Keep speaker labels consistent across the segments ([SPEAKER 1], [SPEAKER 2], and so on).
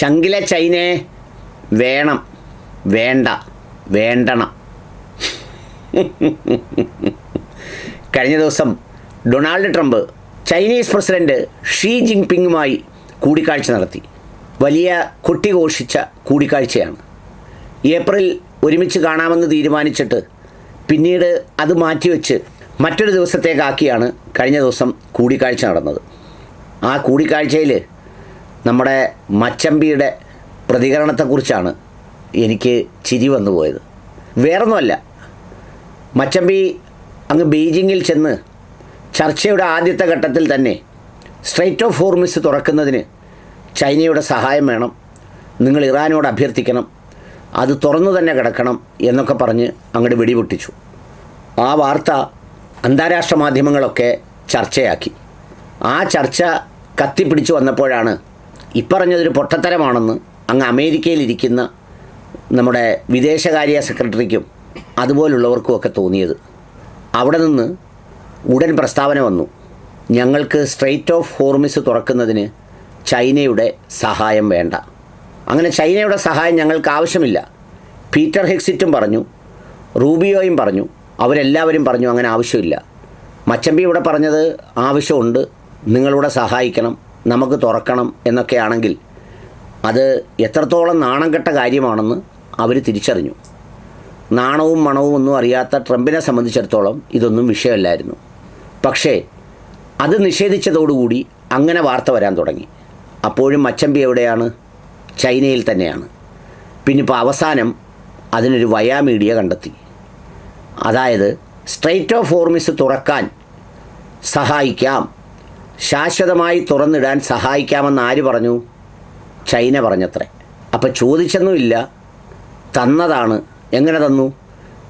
[SPEAKER 1] ചങ്കിലെ ചൈനയെ വേണം, വേണ്ട, വേണ്ടണം. കഴിഞ്ഞ ദിവസം Donald Trump Chinese president Xi ജിൻപിങ്ങുമായി കൂടിക്കാഴ്ച നടത്തി. വലിയ കൊട്ടിഘോഷിച്ച കൂടിക്കാഴ്ചയാണ്. ഏപ്രിൽ ഒരുമിച്ച് കാണാമെന്ന് തീരുമാനിച്ചിട്ട് പിന്നീട് അത് മാറ്റിവെച്ച് മറ്റൊരു ദിവസത്തേക്കാക്കിയാണ് കഴിഞ്ഞ ദിവസം കൂടിക്കാഴ്ച നടന്നത്. ആ കൂടിക്കാഴ്ചയിൽ നമ്മുടെ മച്ചമ്പിയുടെ പ്രതികരണത്തെക്കുറിച്ചാണ് എനിക്ക് ചിരി വന്നു പോയത്. വേറൊന്നുമല്ല, മച്ചമ്പി അങ്ങ് ബീജിങ്ങിൽ ചെന്ന് ചർച്ചയുടെ ആദ്യത്തെ ഘട്ടത്തിൽ തന്നെ സ്ട്രെയ്റ്റ് ഓഫ് ഹോർമുസ് തുറക്കുന്നതിന് ചൈനയുടെ സഹായം വേണം, നിങ്ങൾ ഇറാനോട് അഭ്യർത്ഥിക്കണം, അത് തുറന്നു തന്നെ കിടക്കണം എന്നൊക്കെ പറഞ്ഞ് അങ്ങോട്ട് വെടിപൊട്ടിച്ചു. ആ വാർത്ത അന്താരാഷ്ട്ര മാധ്യമങ്ങളൊക്കെ ചർച്ചയാക്കി. ആ ചർച്ച കത്തിപ്പിടിച്ച് വന്നപ്പോഴാണ് ഇപ്പറഞ്ഞതൊരു പൊട്ടത്തരമാണെന്ന് അങ്ങ് അമേരിക്കയിലിരിക്കുന്ന നമ്മുടെ വിദേശകാര്യ സെക്രട്ടറിക്കും അതുപോലുള്ളവർക്കുമൊക്കെ തോന്നിയത്. അവിടെ നിന്ന് ഉടൻ പ്രസ്താവന വന്നു, ഞങ്ങൾക്ക് സ്ട്രെയ്റ്റ് ഓഫ് ഹോർമുസ് തുറക്കുന്നതിന് ചൈനയുടെ സഹായം വേണ്ട, അങ്ങനെ ചൈനയുടെ സഹായം ഞങ്ങൾക്ക് ആവശ്യമില്ല. പീറ്റർ ഹെക്സിറ്റും പറഞ്ഞു, റൂബിയോയും പറഞ്ഞു, അവരെല്ലാവരും പറഞ്ഞു അങ്ങനെ ആവശ്യമില്ല. മച്ചമ്പി ഇവിടെ പറഞ്ഞത് ആവശ്യമുണ്ട്, നിങ്ങളിവിടെ സഹായിക്കണം, നമുക്ക് തുറക്കണം എന്നൊക്കെയാണെങ്കിൽ അത് എത്രത്തോളം നാണം കെട്ട കാര്യമാണെന്ന് അവർ തിരിച്ചറിഞ്ഞു. നാണവും മണവും ഒന്നും അറിയാത്ത ട്രംപിനെ സംബന്ധിച്ചിടത്തോളം ഇതൊന്നും വിഷയമല്ലായിരുന്നു. പക്ഷേ അത് നിഷേധിച്ചതോടുകൂടി അങ്ങനെ വാർത്ത വരാൻ തുടങ്ങി. അപ്പോഴും മച്ചമ്പി എവിടെയാണ്? ചൈനയിൽ തന്നെയാണ്. പിന്നിപ്പോൾ അവസാനം അതിനൊരു വയാ മീഡിയ കണ്ടെത്തി. അതായത് സ്ട്രെയ്റ്റ് ഓഫ് ഹോർമുസ് തുറക്കാൻ സഹായിക്കാം, ശാശ്വതമായി തുറന്നിടാൻ സഹായിക്കാമെന്ന് ആര് പറഞ്ഞു? ചൈന പറഞ്ഞത്രേ. അപ്പോൾ ചോദിച്ചൊന്നുമില്ല, തന്നതാണ്. എങ്ങനെ തന്നു?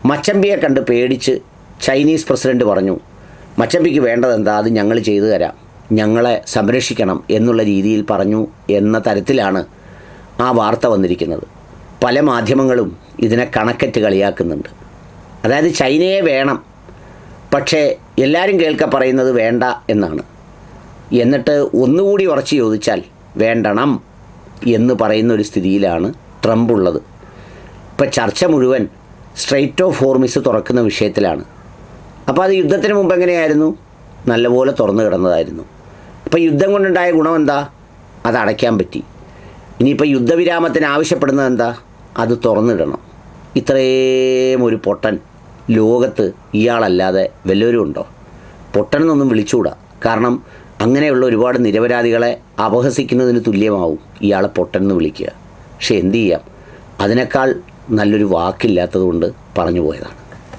[SPEAKER 1] മച്ചമ്പിയെ കണ്ട് പേടിച്ച് ചൈനീസ് പ്രസിഡൻറ്റ് പറഞ്ഞു, മച്ചമ്പിക്ക് വേണ്ടതെന്താ, അത് ഞങ്ങൾ ചെയ്തു തരാം, ഞങ്ങളെ സംരക്ഷിക്കണം എന്നുള്ള രീതിയിൽ പറഞ്ഞു എന്ന തരത്തിലാണ് ആ വാർത്ത വന്നിരിക്കുന്നത്. പല മാധ്യമങ്ങളും ഇതിനെ കണക്കറ്റ് കളിയാക്കുന്നുണ്ട്. അതായത് ചൈനയെ വേണം, പക്ഷേ എല്ലാവരും കേൾക്ക പറയുന്നത് വേണ്ട എന്നാണ്. എന്നിട്ട് ഒന്നുകൂടി ഉറച്ചു ചോദിച്ചാൽ വേണ്ടണം എന്ന് പറയുന്ന ഒരു സ്ഥിതിയിലാണ് ട്രംപ് ഉള്ളത്. ഇപ്പം ചർച്ച മുഴുവൻ സ്ട്രെയ്റ്റ് ഓഫ് ഹോർമുസ് തുറക്കുന്ന വിഷയത്തിലാണ്. അപ്പോൾ അത് യുദ്ധത്തിന് മുമ്പ് എങ്ങനെയായിരുന്നു? നല്ലപോലെ തുറന്നു കിടന്നതായിരുന്നു. അപ്പോൾ യുദ്ധം കൊണ്ടുണ്ടായ ഗുണം എന്താ? അത് അടയ്ക്കാൻ പറ്റി. ഇനിയിപ്പോൾ യുദ്ധവിരാമത്തിന് ആവശ്യപ്പെടുന്നത് എന്താ? അത് തുറന്നിടണം. ഇത്രയും ഒരു പൊട്ടൻ ലോകത്ത് ഇയാളല്ലാതെ വല്ലവരും ഉണ്ടോ? പൊട്ടനെന്നൊന്നും വിളിച്ചുകൂടാ. കാരണം അങ്ങനെയുള്ള ഒരുപാട് നിരപരാധികളെ അപഹസിക്കുന്നതിന് തുല്യമാവും ഇയാളെ പൊട്ടനെന്ന് വിളിക്കുക. പക്ഷെ എന്തു ചെയ്യാം, അതിനേക്കാൾ നല്ലൊരു വാക്കില്ലാത്തതുകൊണ്ട് പറഞ്ഞു പോയതാണ്.